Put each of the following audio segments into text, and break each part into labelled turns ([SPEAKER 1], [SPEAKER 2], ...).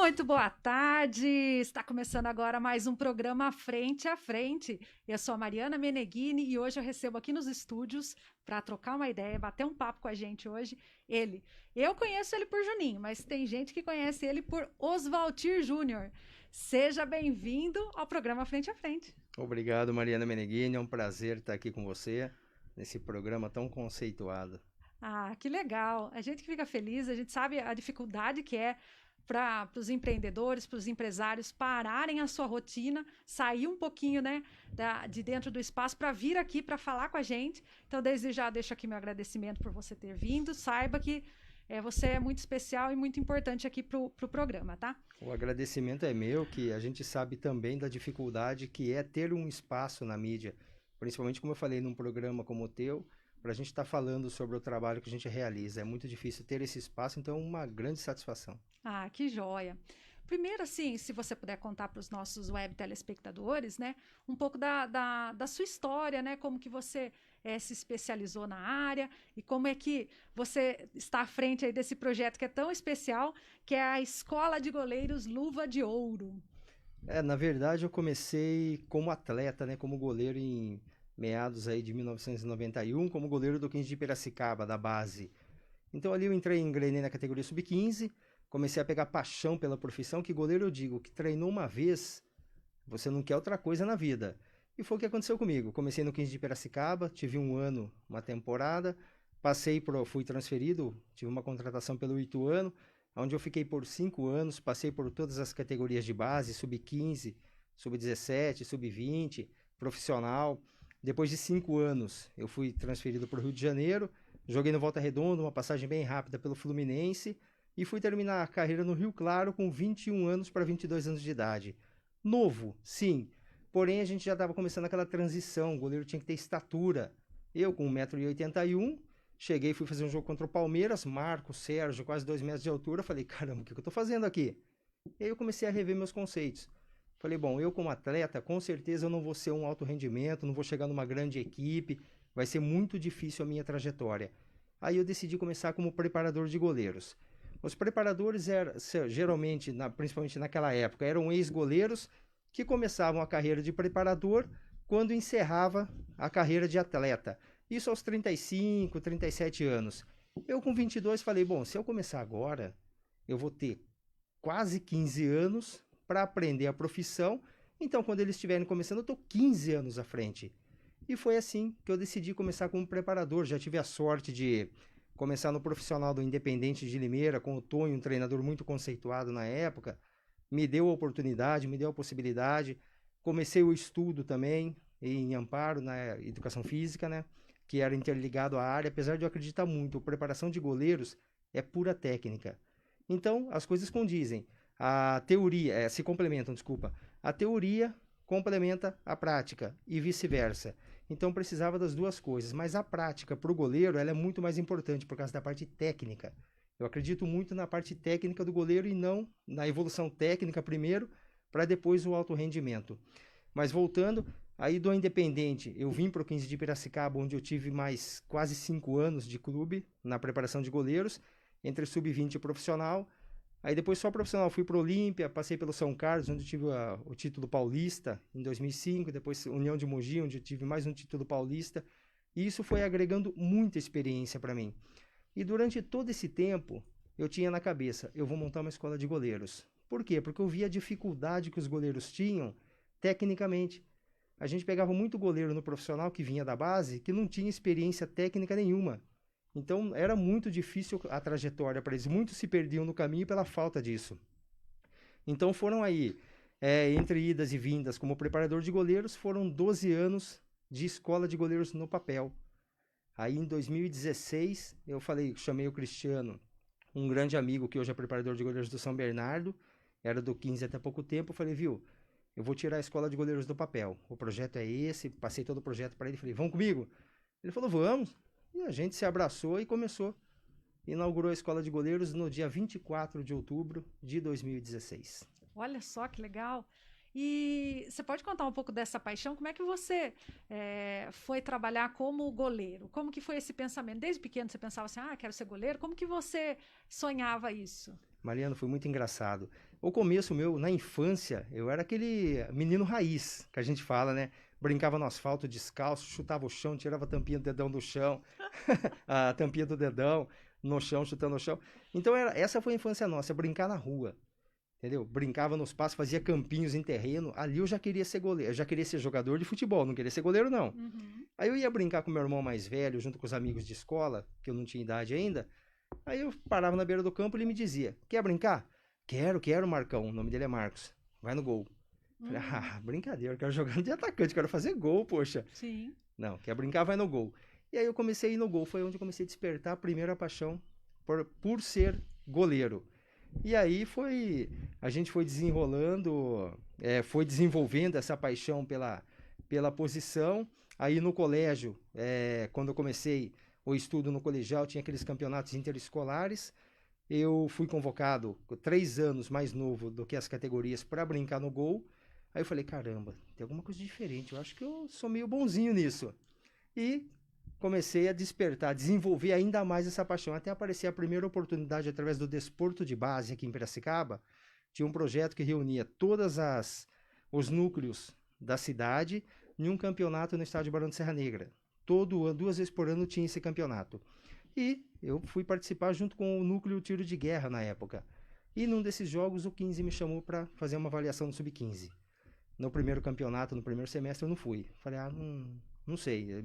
[SPEAKER 1] Muito boa tarde! Está começando agora mais um programa Frente a Frente. Eu sou a Mariana Meneghini e hoje eu recebo aqui nos estúdios para trocar uma ideia, bater um papo com a gente hoje. Ele. Eu conheço ele por Juninho, mas tem gente que conhece ele por Osvaltir Júnior. Seja bem-vindo ao programa Frente a Frente.
[SPEAKER 2] Obrigado, Mariana Meneghini. É um prazer estar aqui com você nesse programa tão conceituado.
[SPEAKER 1] Ah, que legal! A gente que fica feliz, a gente sabe a dificuldade que é para os empreendedores, para os empresários pararem a sua rotina, sair um pouquinho, né, de dentro do espaço para vir aqui para falar com a gente. Então, desde já deixo aqui meu agradecimento por você ter vindo. Saiba que você é muito especial e muito importante aqui para o programa, tá?
[SPEAKER 2] O agradecimento é meu, que a gente sabe também da dificuldade que é ter um espaço na mídia, principalmente como eu falei num programa como o teu, para a gente estar falando sobre o trabalho que a gente realiza. É muito difícil ter esse espaço, então é uma grande satisfação.
[SPEAKER 1] Ah, que joia! Primeiro, assim, se você puder contar para os nossos web telespectadores, né, um pouco da sua história, né, como que você se especializou na área e como é que você está à frente aí desse projeto que é tão especial, que é a Escola de Goleiros Luva de Ouro.
[SPEAKER 2] Na verdade, eu comecei como atleta, né, como goleiro em meados aí de 1991, como goleiro do 15 de Piracicaba, da base. Então ali eu engrenei na categoria sub-15, comecei a pegar paixão pela profissão, que goleiro eu digo, que treinou uma vez, você não quer outra coisa na vida. E foi o que aconteceu comigo. Comecei no 15 de Piracicaba, tive um ano, uma temporada, fui transferido, tive uma contratação pelo Ituano, onde eu fiquei por 5 anos, passei por todas as categorias de base, sub-15, sub-17, sub-20, profissional. Depois de 5 anos, eu fui transferido para o Rio de Janeiro, joguei no Volta Redonda, uma passagem bem rápida pelo Fluminense, e fui terminar a carreira no Rio Claro com 21 anos para 22 anos de idade. Novo, sim, porém a gente já estava começando aquela transição, o goleiro tinha que ter estatura. Eu com 1,81 m, cheguei e fui fazer um jogo contra o Palmeiras, Marco, Sérgio, quase 2 metros de altura, falei, caramba, o que eu estou fazendo aqui? E aí eu comecei a rever meus conceitos. Falei, bom, eu como atleta, com certeza eu não vou ser um alto rendimento, não vou chegar numa grande equipe, vai ser muito difícil a minha trajetória. Aí eu decidi começar como preparador de goleiros. Os preparadores geralmente, principalmente naquela época, eram ex-goleiros que começavam a carreira de preparador quando encerrava a carreira de atleta. Isso aos 35, 37 anos. Eu com 22 falei, bom, se eu começar agora, eu vou ter quase 15 anos para aprender a profissão. Então, quando eles estiverem começando, eu estou 15 anos à frente. E foi assim que eu decidi começar como preparador. Já tive a sorte de começar no profissional do Independente de Limeira, com o Tonho, um treinador muito conceituado na época. Me deu a oportunidade, me deu a possibilidade. Comecei o estudo também em Amparo, na educação física, né? Que era interligado à área, apesar de eu acreditar muito, a preparação de goleiros é pura técnica. Então, as coisas condizem. A teoria, se complementam, desculpa. A teoria complementa a prática e vice-versa. Então precisava das duas coisas, mas a prática para o goleiro ela é muito mais importante por causa da parte técnica. Eu acredito muito na parte técnica do goleiro e não na evolução técnica primeiro, para depois o alto rendimento. Mas voltando, aí do Independente, eu vim para o 15 de Piracicaba, onde eu tive mais quase 5 anos de clube na preparação de goleiros, entre sub-20 e profissional. Aí depois só profissional, fui para o Olímpia, passei pelo São Carlos, onde eu tive o título paulista em 2005, depois União de Mogi, onde eu tive mais um título paulista, e isso foi agregando muita experiência para mim. E durante todo esse tempo, eu tinha na cabeça, eu vou montar uma escola de goleiros. Por quê? Porque eu via a dificuldade que os goleiros tinham tecnicamente. A gente pegava muito goleiro no profissional que vinha da base, que não tinha experiência técnica nenhuma. Então era muito difícil a trajetória para eles, muitos se perdiam no caminho pela falta disso. Então foram aí, entre idas e vindas como preparador de goleiros, foram 12 anos de escola de goleiros no papel. Aí em 2016 eu chamei o Cristiano, um grande amigo que hoje é preparador de goleiros do São Bernardo, era do 15 até pouco tempo, eu falei, viu, eu vou tirar a escola de goleiros do papel, o projeto é esse, passei todo o projeto para ele, falei, vamos comigo? Ele falou, vamos. E a gente se abraçou e começou. Inaugurou a Escola de Goleiros no dia 24 de outubro de 2016.
[SPEAKER 1] Olha só que legal! E você pode contar um pouco dessa paixão? Como é que você foi trabalhar como goleiro? Como que foi esse pensamento? Desde pequeno você pensava assim, quero ser goleiro? Como que você sonhava isso?
[SPEAKER 2] Mariano, foi muito engraçado. O começo meu, na infância, eu era aquele menino raiz, que a gente fala, né? Brincava no asfalto descalço, chutava o chão, tirava a tampinha do dedão do chão, a tampinha do dedão no chão, chutando o chão. Então, essa foi a infância nossa, brincar na rua, entendeu? Brincava nos passos, fazia campinhos em terreno. Ali eu já queria ser goleiro, eu já queria ser jogador de futebol, não queria ser goleiro, não.
[SPEAKER 1] Uhum.
[SPEAKER 2] Aí eu ia brincar com meu irmão mais velho, junto com os amigos de escola, que eu não tinha idade ainda. Aí eu parava na beira do campo e ele me dizia: quer brincar? Quero, Marcão. O nome dele é Marcos. Vai no gol. Falei:
[SPEAKER 1] Hum,
[SPEAKER 2] brincadeira, eu quero jogar de atacante, quero fazer gol, poxa.
[SPEAKER 1] sim.
[SPEAKER 2] Não, quer brincar, vai no gol. E aí eu comecei a ir no gol, foi onde eu comecei a despertar a primeira paixão por ser goleiro. E aí a gente foi desenrolando, foi desenvolvendo essa paixão pela posição. Aí no colégio, quando eu comecei o estudo no colegial, tinha aqueles campeonatos interescolares. Eu fui convocado 3 anos mais novo do que as categorias para brincar no gol. Aí eu falei: caramba, tem alguma coisa diferente, eu acho que eu sou meio bonzinho nisso. E comecei a despertar, desenvolver ainda mais essa paixão, até aparecer a primeira oportunidade através do Desporto de Base aqui em Piracicaba. Tinha um projeto que reunia todas os núcleos da cidade em um campeonato no estádio Barão de Serra Negra. Todo ano, 2 vezes por ano tinha esse campeonato. E eu fui participar junto com o núcleo Tiro de Guerra na época. E num desses jogos o 15 me chamou para fazer uma avaliação no Sub-15. No primeiro campeonato, no primeiro semestre eu não fui. Falei: não sei,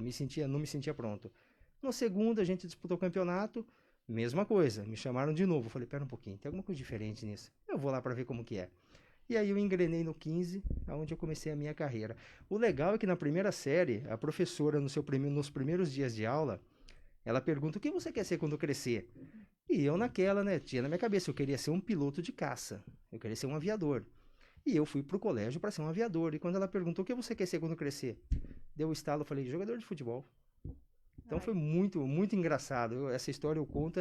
[SPEAKER 2] não me sentia pronto. No segundo a gente disputou o campeonato, mesma coisa, me chamaram de novo. Falei: pera um pouquinho, tem alguma coisa diferente nisso. Eu vou lá para ver como que é. E aí eu engrenei no 15, aonde eu comecei a minha carreira. O legal é que na primeira série, a professora nos primeiros dias de aula, ela pergunta: o que você quer ser quando crescer? E eu naquela, né, tinha na minha cabeça, eu queria ser um piloto de caça, eu queria ser um aviador. E eu fui pro colégio para ser um aviador. E quando ela perguntou: o que você quer ser quando crescer? Deu o estalo, eu falei: jogador de futebol. Então foi
[SPEAKER 1] Ai,
[SPEAKER 2] muito, muito engraçado. Essa história eu conto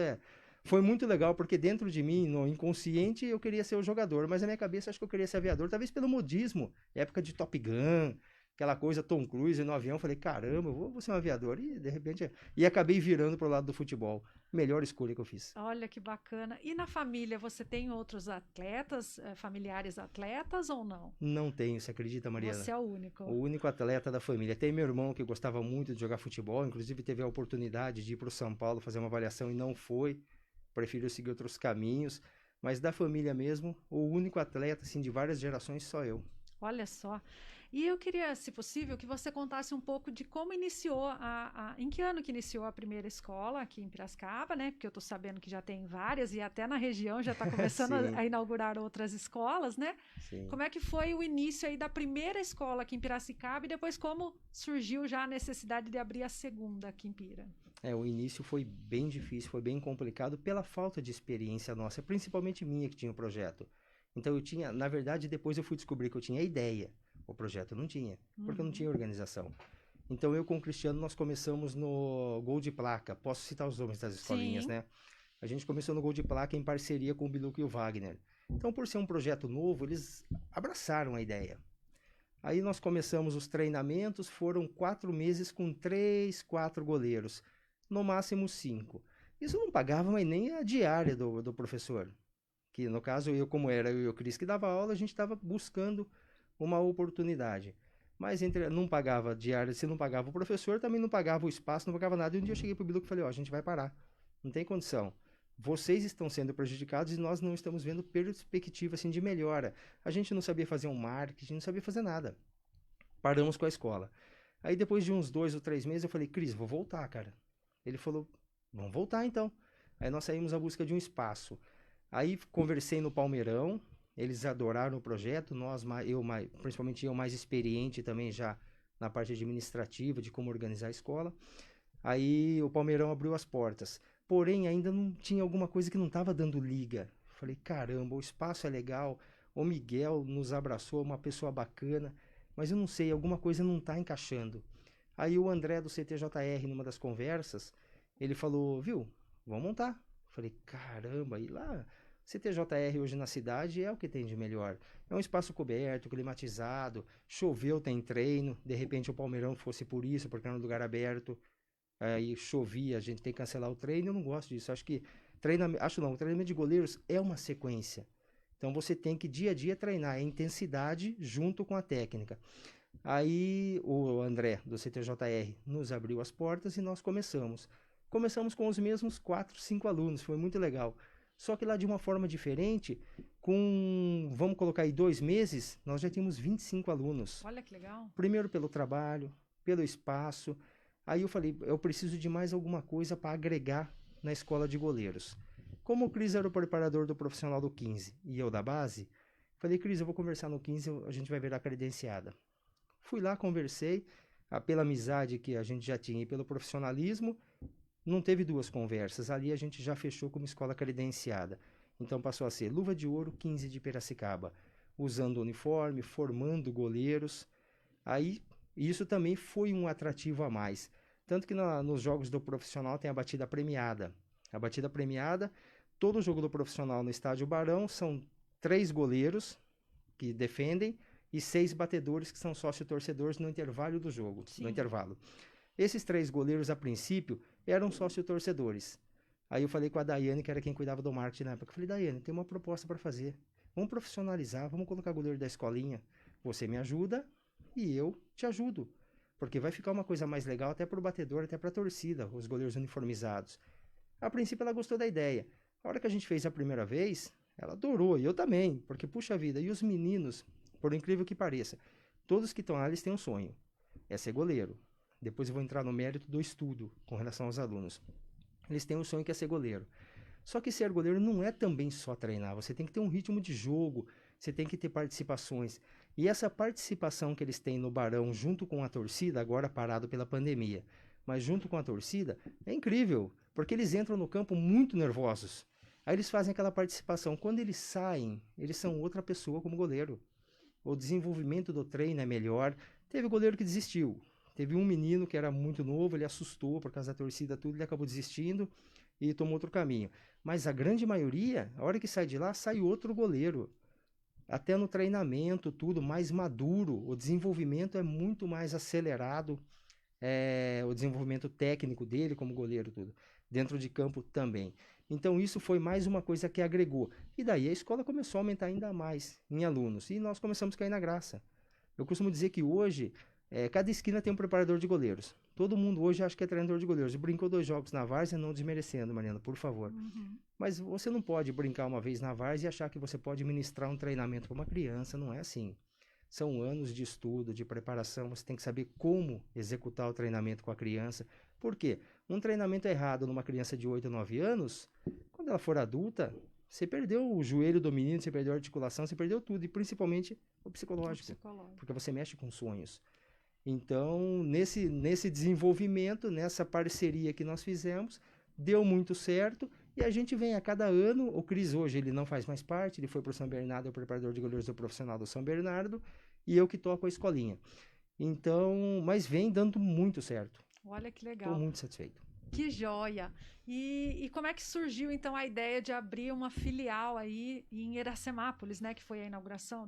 [SPEAKER 2] foi muito legal, porque dentro de mim, no inconsciente, eu queria ser o jogador, mas na minha cabeça acho que eu queria ser aviador, talvez pelo modismo, época de Top Gun, aquela coisa Tom Cruise no avião. Falei: caramba, vou ser um aviador. E de repente, e acabei virando pro lado do futebol. Melhor escolha que eu fiz.
[SPEAKER 1] olha que bacana. E na família, você tem outros atletas, familiares atletas ou não?
[SPEAKER 2] Não tenho, você acredita, Mariana?
[SPEAKER 1] Você é o
[SPEAKER 2] O
[SPEAKER 1] único.
[SPEAKER 2] único atleta da família. Tem meu irmão que gostava muito de jogar futebol, inclusive teve a oportunidade de ir para o São Paulo fazer uma avaliação e não foi. Prefiro seguir outros caminhos. Mas da família mesmo, o único atleta assim, de várias gerações só eu.
[SPEAKER 1] Olha só. E eu queria, se possível, que você contasse um pouco de como iniciou em que ano que iniciou a primeira escola aqui em Piracicaba, né? Porque eu estou sabendo que já tem várias e até na região já está começando
[SPEAKER 2] Sim,
[SPEAKER 1] a inaugurar outras escolas, né?
[SPEAKER 2] sim.
[SPEAKER 1] Como é que foi o início aí da primeira escola aqui em Piracicaba e depois como surgiu já a necessidade de abrir a segunda aqui em Pira?
[SPEAKER 2] O início foi bem difícil, foi bem complicado pela falta de experiência nossa, principalmente minha que tinha o projeto. Então eu tinha, na verdade, depois eu fui descobrir que eu tinha a ideia. O projeto eu não tinha, porque eu não
[SPEAKER 1] Uhum.
[SPEAKER 2] tinha organização. Então eu com o Cristiano nós começamos no Gol de Placa. Posso citar os nomes das escolinhas,
[SPEAKER 1] Sim.
[SPEAKER 2] né? A gente começou no Gol de Placa em parceria com o Biluca e o Wagner. Então, por ser um projeto novo, eles abraçaram a ideia. Aí nós começamos os treinamentos, foram 4 meses com 3, 4 goleiros, no máximo 5. Isso não pagava mais nem a diária do professor. Que no caso, como era eu e o Cris que dava aula, a gente estava buscando uma oportunidade. Mas não pagava diária, se não pagava o professor, também não pagava o espaço, não pagava nada. E um dia eu cheguei pro Bilu e falei: ó, a gente vai parar. Não tem condição. Vocês estão sendo prejudicados e nós não estamos vendo perspectiva assim, de melhora. A gente não sabia fazer um marketing, não sabia fazer nada. Paramos com a escola. Aí depois de uns 2 ou 3 meses eu falei: Cris, vou voltar, cara. Ele falou: vamos voltar então. Aí nós saímos à busca de um espaço. Aí conversei no Palmeirão, eles adoraram o projeto, principalmente eu mais experiente também já na parte administrativa de como organizar a escola. Aí o Palmeirão abriu as portas. Porém, ainda não tinha alguma coisa que não estava dando liga. Falei: caramba, o espaço é legal, o Miguel nos abraçou, uma pessoa bacana, mas eu não sei, alguma coisa não está encaixando. Aí o André do CTJR, numa das conversas, ele falou: viu, vamos montar. Falei: caramba, e lá, CTJR hoje na cidade é o que tem de melhor. É um espaço coberto, climatizado, choveu, tem treino. De repente o Palmeirão fosse por isso, porque era um lugar aberto. Aí chovia, a gente tem que cancelar o treino. Eu não gosto disso. Acho que O treinamento de goleiros é uma sequência. Então você tem que dia a dia treinar a intensidade junto com a técnica. Aí o André, do CTJR, nos abriu as portas e nós começamos. Começamos com os mesmos 4, 5 alunos, foi muito legal. Só que lá de uma forma diferente, vamos colocar aí 2 meses, nós já tínhamos 25 alunos.
[SPEAKER 1] Olha que legal.
[SPEAKER 2] Primeiro pelo trabalho, pelo espaço. Aí eu falei, eu preciso de mais alguma coisa para agregar na escola de goleiros. Como o Cris era o preparador do profissional do 15 e eu da base, falei, Cris, eu vou conversar no 15, a gente vai virar credenciada. Fui lá, conversei, pela amizade que a gente já tinha e pelo profissionalismo, não teve 2 conversas. Ali a gente já fechou como escola credenciada. Então passou a ser Luva de Ouro 15 de Piracicaba, usando uniforme, formando goleiros. Aí isso também foi um atrativo a mais. Tanto que nos jogos do profissional tem a batida premiada. A batida premiada, todo jogo do profissional no estádio Barão são 3 goleiros que defendem e 6 batedores que são sócio-torcedores no intervalo do jogo.
[SPEAKER 1] Sim.
[SPEAKER 2] No intervalo. Esses 3 goleiros, a princípio, eram sócio-torcedores. Aí eu falei com a Daiane, que era quem cuidava do marketing na época. Eu falei, Daiane, tem uma proposta para fazer. Vamos profissionalizar, vamos colocar goleiro da escolinha. Você me ajuda e eu te ajudo. Porque vai ficar uma coisa mais legal até para o batedor, até para a torcida, os goleiros uniformizados. A princípio ela gostou da ideia. A hora que a gente fez a primeira vez, ela adorou, e eu também. Porque, puxa vida, e os meninos, por incrível que pareça, todos que estão lá, eles têm um sonho. É ser goleiro. Depois eu vou entrar no mérito do estudo com relação aos alunos. Eles têm um sonho que é ser goleiro. Só que ser goleiro não é também só treinar. Você tem que ter um ritmo de jogo, você tem que ter participações. E essa participação que eles têm no Barão junto com a torcida, agora parado pela pandemia, mas junto com a torcida, é incrível. Porque eles entram no campo muito nervosos. Aí eles fazem aquela participação. Quando eles saem, eles são outra pessoa como goleiro. O desenvolvimento do treino é melhor. Teve goleiro que desistiu. Teve um menino que era muito novo, ele assustou por causa da torcida, tudo, ele acabou desistindo e tomou outro caminho. Mas a grande maioria, a hora que sai de lá, sai outro goleiro. Até no treinamento, tudo mais maduro, o desenvolvimento é muito mais acelerado, o desenvolvimento técnico dele como goleiro, tudo. Dentro de campo também. Então isso foi mais uma coisa que agregou. E daí a escola começou a aumentar ainda mais em alunos. E nós começamos a cair na graça. Eu costumo dizer que hoje, cada esquina tem um preparador de goleiros. Todo mundo hoje acha que é treinador de goleiros. Brincou 2 jogos na várzea, não desmerecendo, Mariana, por favor.
[SPEAKER 1] Uhum.
[SPEAKER 2] Mas você não pode brincar uma vez na várzea e achar que você pode ministrar um treinamento para uma criança. Não é assim. São anos de estudo, de preparação. Você tem que saber como executar o treinamento com a criança. Por quê? Um treinamento errado numa criança de 8 ou 9 anos, quando ela for adulta, você perdeu o joelho do menino, você perdeu a articulação, você perdeu tudo. E principalmente o psicológico. Porque você mexe com sonhos. Então, nesse desenvolvimento, nessa parceria que nós fizemos, deu muito certo. E a gente vem a cada ano, o Cris hoje ele não faz mais parte, ele foi para o São Bernardo, é o preparador de goleiros do profissional do São Bernardo, e eu que toco a escolinha. Então, mas vem dando muito certo.
[SPEAKER 1] Olha que legal.
[SPEAKER 2] Estou muito satisfeito.
[SPEAKER 1] Que joia! E como é que surgiu, então, a ideia de abrir uma filial aí em Iracemápolis, né? Que foi a inauguração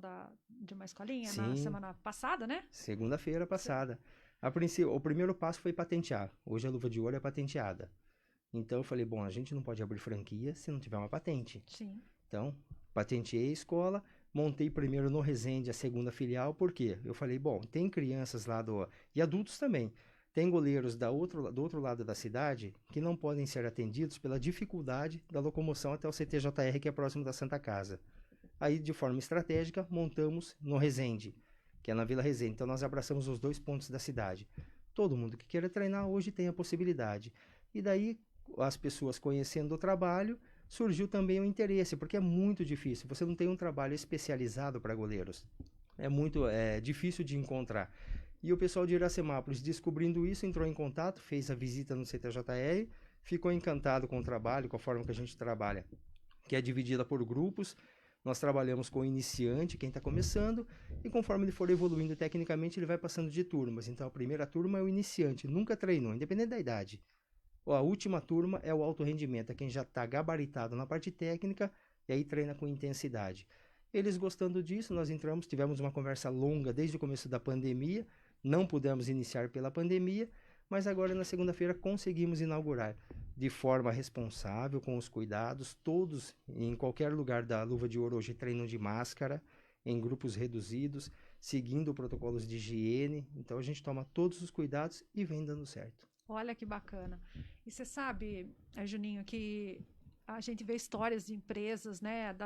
[SPEAKER 1] de uma escolinha na semana passada, né?
[SPEAKER 2] Segunda-feira passada. O primeiro passo foi patentear. Hoje a Luva de Ouro é patenteada. Então eu falei, bom, a gente não pode abrir franquia se não tiver uma patente.
[SPEAKER 1] Sim.
[SPEAKER 2] Então, patenteei a escola, montei primeiro no Resende a segunda filial, por quê? Eu falei, bom, tem crianças lá e adultos também. Tem goleiros do outro lado da cidade que não podem ser atendidos pela dificuldade da locomoção até o CTJR, que é próximo da Santa Casa. Aí, de forma estratégica, montamos no Resende, que é na Vila Resende. Então, nós abraçamos os 2 pontos da cidade. Todo mundo que queira treinar hoje tem a possibilidade. E daí, as pessoas conhecendo o trabalho, surgiu também o interesse, porque é muito difícil. Você não tem um trabalho especializado para goleiros. É muito difícil de encontrar. E o pessoal de Iracemápolis, descobrindo isso, entrou em contato, fez a visita no CTJR, ficou encantado com o trabalho, com a forma que a gente trabalha, que é dividida por grupos. Nós trabalhamos com o iniciante, quem está começando, e conforme ele for evoluindo tecnicamente, ele vai passando de turmas. Então, a primeira turma é o iniciante, nunca treinou, independente da idade. A última turma é o alto rendimento, é quem já está gabaritado na parte técnica e aí treina com intensidade. Eles gostando disso, nós entramos, tivemos uma conversa longa desde o começo da pandemia, não pudemos iniciar pela pandemia, mas agora na segunda-feira conseguimos inaugurar de forma responsável, com os cuidados, todos em qualquer lugar da Luva de Ouro hoje treinam de máscara, em grupos reduzidos, seguindo protocolos de higiene. Então a gente toma todos os cuidados e vem dando certo.
[SPEAKER 1] Olha que bacana. E você sabe, Juninho, que a gente vê histórias de empresas, né,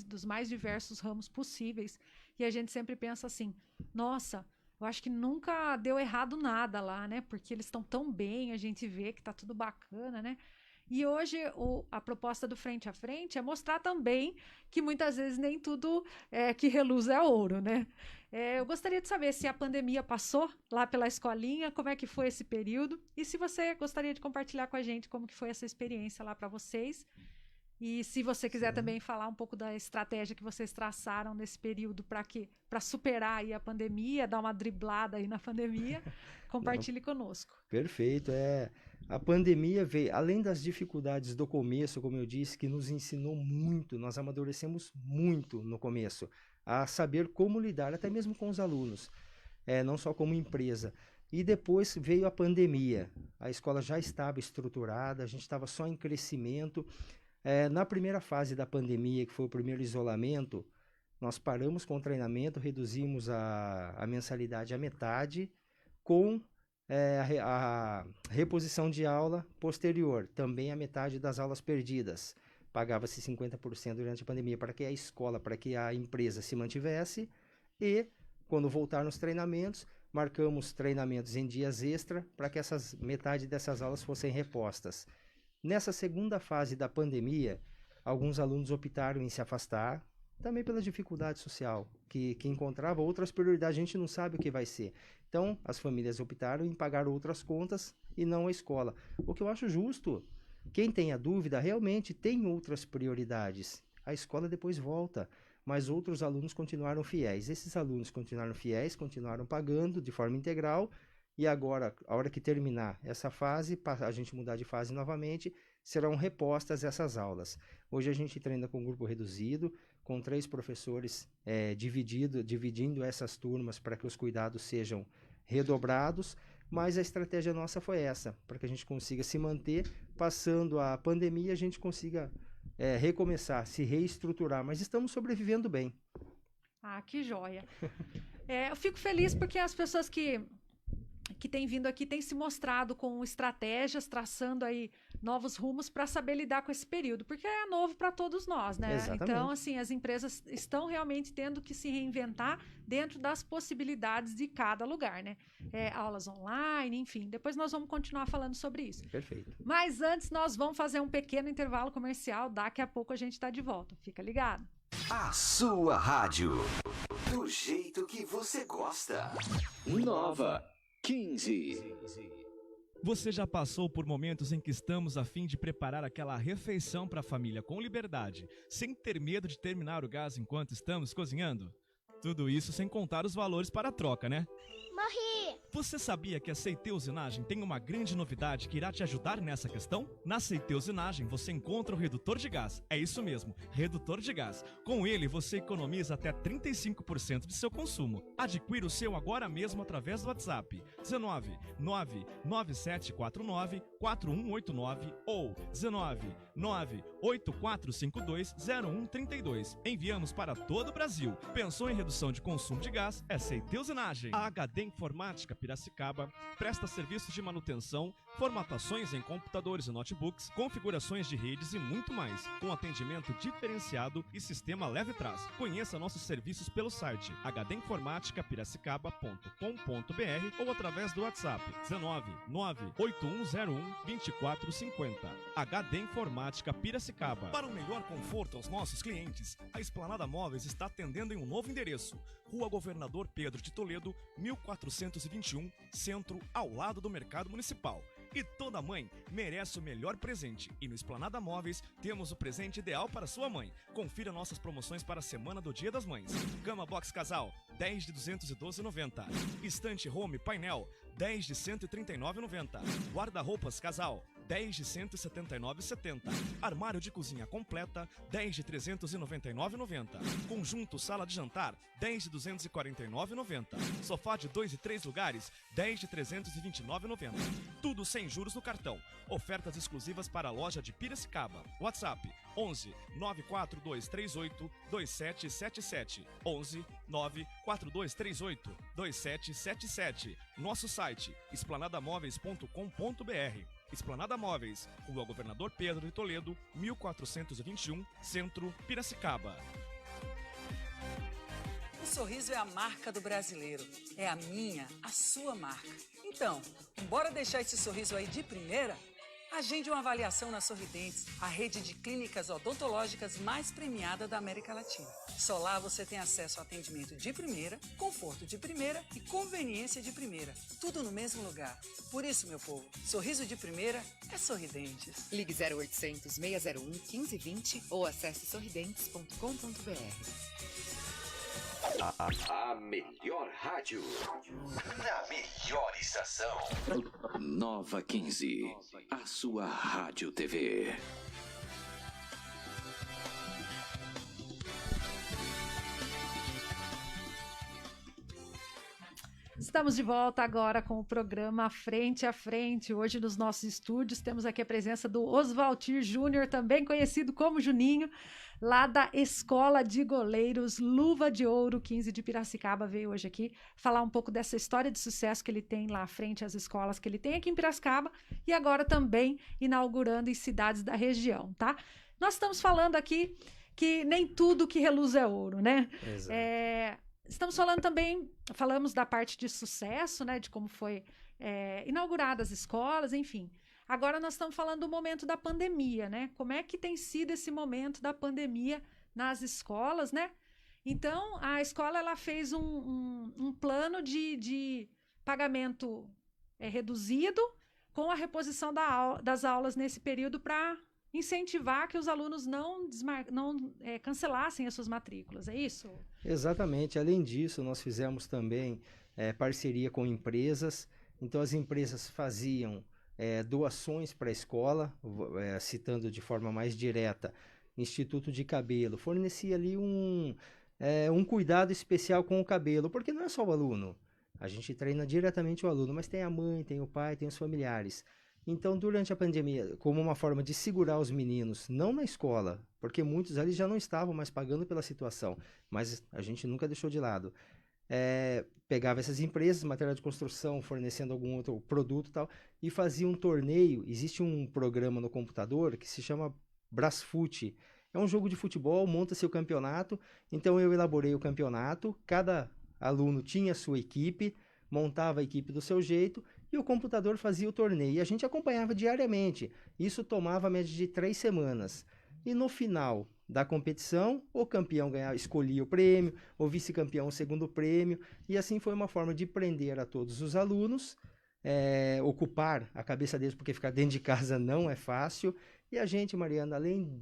[SPEAKER 1] dos mais diversos ramos possíveis, e a gente sempre pensa assim, nossa, eu acho que nunca deu errado nada lá, né, porque eles estão tão bem, a gente vê que tá tudo bacana, né. E hoje a proposta do Frente a Frente é mostrar também que muitas vezes nem tudo que reluz é ouro, né? Eu gostaria de saber se a pandemia passou lá pela escolinha, como é que foi esse período, e se você gostaria de compartilhar com a gente como que foi essa experiência lá para vocês. E se você quiser também falar um pouco da estratégia que vocês traçaram nesse período para superar aí a pandemia, dar uma driblada aí na pandemia, compartilhe conosco.
[SPEAKER 2] Perfeito. A pandemia veio, além das dificuldades do começo, como eu disse, que nos ensinou muito, nós amadurecemos muito no começo, a saber como lidar, até mesmo com os alunos, não só como empresa. E depois veio a pandemia, a escola já estava estruturada, a gente estava só em crescimento. Na primeira fase da pandemia, que foi o primeiro isolamento, nós paramos com o treinamento, reduzimos a mensalidade à metade, com a reposição de aula posterior, também a metade das aulas perdidas. Pagava-se 50% durante a pandemia para que a escola, para que a empresa se mantivesse, e quando voltar nos treinamentos, marcamos treinamentos em dias extra para que metade dessas aulas fossem repostas. Nessa segunda fase da pandemia, alguns alunos optaram em se afastar, também pela dificuldade social, que encontrava outras prioridades, a gente não sabe o que vai ser. Então, as famílias optaram em pagar outras contas e não a escola. O que eu acho justo. Quem tem a dúvida, realmente tem outras prioridades. A escola depois volta, mas outros alunos continuaram fiéis. Esses alunos continuaram fiéis, continuaram pagando de forma integral, e agora, a hora que terminar essa fase, para a gente mudar de fase novamente, serão repostas essas aulas. Hoje a gente treina com um grupo reduzido, com 3 professores dividindo essas turmas para que os cuidados sejam redobrados, mas a estratégia nossa foi essa, para que a gente consiga se manter, passando a pandemia, a gente consiga recomeçar, se reestruturar, mas estamos sobrevivendo bem.
[SPEAKER 1] Ah, que joia! Eu fico feliz porque as pessoas que têm vindo aqui têm se mostrado com estratégias, traçando aí novos rumos para saber lidar com esse período, porque é novo para todos nós, né?
[SPEAKER 2] Exatamente.
[SPEAKER 1] Então, assim, as empresas estão realmente tendo que se reinventar dentro das possibilidades de cada lugar, né? Aulas online, enfim. Depois nós vamos continuar falando sobre isso.
[SPEAKER 2] Perfeito.
[SPEAKER 1] Mas antes nós vamos fazer um pequeno intervalo comercial, daqui a pouco a gente está de volta. Fica ligado.
[SPEAKER 3] A sua rádio, do jeito que você gosta. Nova 15.
[SPEAKER 4] Você já passou por momentos em que estamos a fim de preparar aquela refeição para a família com liberdade, sem ter medo de terminar o gás enquanto estamos cozinhando? Tudo isso sem contar os valores para a troca, né?
[SPEAKER 5] Morri!
[SPEAKER 4] Você sabia que a Seitê Usinagem tem uma grande novidade que irá te ajudar nessa questão? Na Seitê Usinagem você encontra o redutor de gás. É isso mesmo, redutor de gás. Com ele você economiza até 35% de seu consumo. Adquira o seu agora mesmo através do WhatsApp 19 99749 4189 ou 19 98452 0132. Enviamos para todo o Brasil. Pensou em redução de consumo de gás? É Seitê Usinagem. A HD Informática Piracicaba presta serviços de manutenção, formatações em computadores e notebooks, configurações de redes e muito mais, com atendimento diferenciado e sistema leve trás. Conheça nossos serviços pelo site hdinformaticapiracicaba.com.br ou através do WhatsApp 19 98101 2450. HD Informática Piracicaba. Para um melhor conforto aos nossos clientes, a Esplanada Móveis está atendendo em um novo endereço. Rua Governador Pedro de Toledo, 1421, Centro, ao lado do Mercado Municipal. E toda mãe merece o melhor presente. E no Esplanada Móveis temos o presente ideal para sua mãe. Confira nossas promoções para a semana do Dia das Mães. Cama Box Casal, 10 de 212,90. Estante Home Painel, 10 de 139,90. Guarda-roupas Casal, 10 de R$ 179,70. Armário de cozinha completa, 10 de R$ 399,90. Conjunto sala de jantar, 10 de R$ 249,90. Sofá de 2 e 3 lugares, 10 de R$ 329,90. Tudo sem juros no cartão. Ofertas exclusivas para a loja de Piracicaba. WhatsApp 11 94238 2777. 11 94238 2777. Nosso site esplanadamóveis.com.br. Esplanada Móveis, Rua Governador Pedro de Toledo, 1421, Centro, Piracicaba.
[SPEAKER 5] O sorriso é a marca do brasileiro. É a minha, a sua marca. Então, bora deixar esse sorriso aí de primeira? Agende uma avaliação na Sorridentes, a rede de clínicas odontológicas mais premiada da América Latina. Só lá você tem acesso a atendimento de primeira, conforto de primeira e conveniência de primeira. Tudo no mesmo lugar. Por isso, meu povo, sorriso de primeira é Sorridentes.
[SPEAKER 6] Ligue 0800 601 1520 ou acesse sorridentes.com.br.
[SPEAKER 3] A melhor rádio. Na melhor estação. Nova 15. A sua rádio TV.
[SPEAKER 1] Estamos de volta agora com o programa Frente a Frente. Hoje nos nossos estúdios temos aqui a presença do Osvaltir Júnior, também conhecido como Juninho, lá da Escola de Goleiros Luva de Ouro 15 de Piracicaba. Veio hoje aqui falar um pouco dessa história de sucesso que ele tem lá frente às escolas que ele tem aqui em Piracicaba e agora também inaugurando em cidades da região, tá? Nós estamos falando aqui que nem tudo que reluz é ouro, né?
[SPEAKER 2] Exato.
[SPEAKER 1] Estamos falando também, falamos da parte de sucesso, né, de como foi inauguradas as escolas, enfim. Agora nós estamos falando do momento da pandemia, né? Como é que tem sido esse momento da pandemia nas escolas, né? Então, a escola ela fez um plano de pagamento reduzido com a reposição das aulas nesse período para incentivar que os alunos não cancelassem as suas matrículas, é isso?
[SPEAKER 2] Exatamente. Além disso, nós fizemos também parceria com empresas. Então, as empresas faziam doações para a escola, citando de forma mais direta, Instituto de Cabelo. Fornecia ali um cuidado especial com o cabelo, porque não é só o aluno. A gente treina diretamente o aluno, mas tem a mãe, tem o pai, tem os familiares. Então, durante a pandemia, como uma forma de segurar os meninos, não na escola, porque muitos ali já não estavam mais pagando pela situação, mas a gente nunca deixou de lado. Pegava essas empresas, material de construção, fornecendo algum outro produto e tal, e fazia um torneio. Existe um programa no computador que se chama Brasfoot. É um jogo de futebol, monta-se o campeonato. Então, eu elaborei o campeonato, cada aluno tinha a sua equipe, montava a equipe do seu jeito, e o computador fazia o torneio. E a gente acompanhava diariamente. Isso tomava a média de 3 semanas. E no final da competição, o campeão escolhia o prêmio, o vice-campeão o segundo prêmio. E assim foi uma forma de prender a todos os alunos, ocupar a cabeça deles, porque ficar dentro de casa não é fácil. E a gente, Mariana, além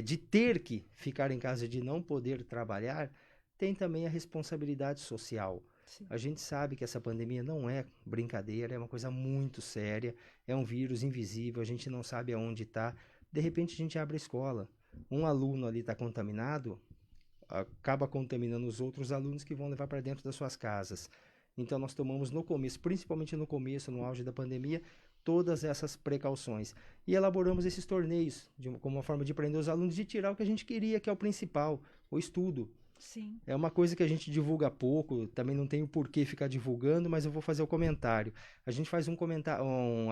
[SPEAKER 2] de ter que ficar em casa, de não poder trabalhar, tem também a responsabilidade social.
[SPEAKER 1] Sim.
[SPEAKER 2] A gente sabe que essa pandemia não é brincadeira, é uma coisa muito séria, é um vírus invisível, a gente não sabe aonde está. De repente a gente abre a escola, um aluno ali está contaminado, acaba contaminando os outros alunos que vão levar para dentro das suas casas. Então nós tomamos no começo, principalmente no começo, no auge da pandemia, todas essas precauções. E elaboramos esses torneios como uma forma de prender os alunos, de tirar o que a gente queria, que é o principal, o estudo.
[SPEAKER 1] Sim.
[SPEAKER 2] É uma coisa que a gente divulga pouco, também não tenho por que ficar divulgando, mas eu vou fazer o comentário. A gente faz um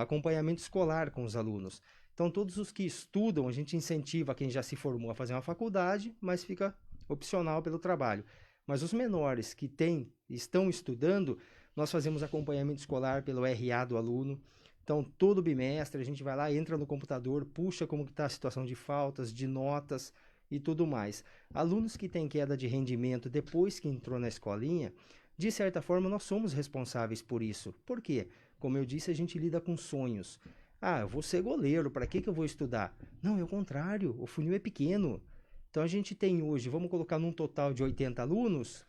[SPEAKER 2] acompanhamento escolar com os alunos. Então, todos os que estudam, a gente incentiva quem já se formou a fazer uma faculdade, mas fica opcional pelo trabalho. Mas os menores que estão estudando, nós fazemos acompanhamento escolar pelo RA do aluno. Então, todo bimestre, a gente vai lá, entra no computador, puxa como está a situação de faltas, de notas e tudo mais. Alunos que têm queda de rendimento depois que entrou na escolinha, de certa forma nós somos responsáveis por isso. Por quê? Como eu disse, a gente lida com sonhos. Eu vou ser goleiro, para que eu vou estudar? Não, é o contrário, o funil é pequeno. Então a gente tem hoje, vamos colocar num total de 80 alunos,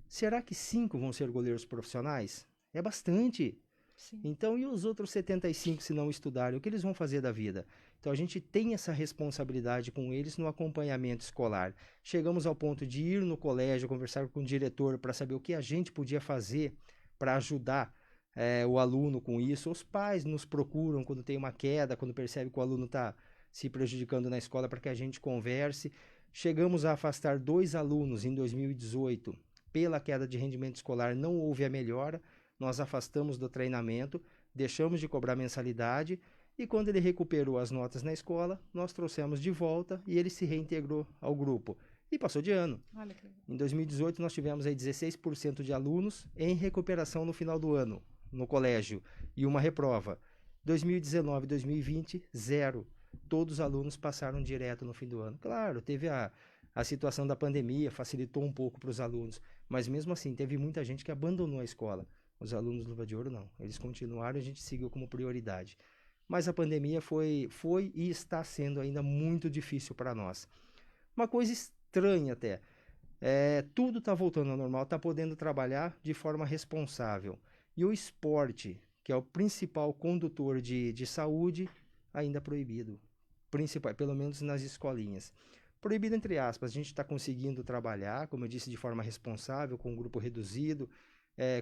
[SPEAKER 2] será que 5 vão ser goleiros profissionais? É bastante.
[SPEAKER 1] Sim.
[SPEAKER 2] Então, e os outros 75 se não estudarem, o que eles vão fazer da vida? Então, a gente tem essa responsabilidade com eles no acompanhamento escolar. Chegamos ao ponto de ir no colégio, conversar com o diretor para saber o que a gente podia fazer para ajudar o aluno com isso. Os pais nos procuram quando tem uma queda, quando percebe que o aluno está se prejudicando na escola, para que a gente converse. Chegamos a afastar 2 alunos em 2018 pela queda de rendimento escolar, não houve a melhora, nós afastamos do treinamento, deixamos de cobrar mensalidade e quando ele recuperou as notas na escola, nós trouxemos de volta e ele se reintegrou ao grupo e passou de ano.
[SPEAKER 1] Olha que...
[SPEAKER 2] Em 2018 nós tivemos aí 16% de alunos em recuperação no final do ano, no colégio, e uma reprova. 2019 e 2020, 0. Todos os alunos passaram direto no fim do ano. Claro, teve a situação da pandemia, facilitou um pouco para os alunos, mas mesmo assim teve muita gente que abandonou a escola. Os alunos do Luva de Ouro não, eles continuaram e a gente seguiu como prioridade. Mas a pandemia foi e está sendo ainda muito difícil para nós. Uma coisa estranha até, tudo está voltando ao normal, está podendo trabalhar de forma responsável. E o esporte, que é o principal condutor de saúde, ainda proibido, pelo menos nas escolinhas. Proibido entre aspas, a gente está conseguindo trabalhar, como eu disse, de forma responsável, com um grupo reduzido,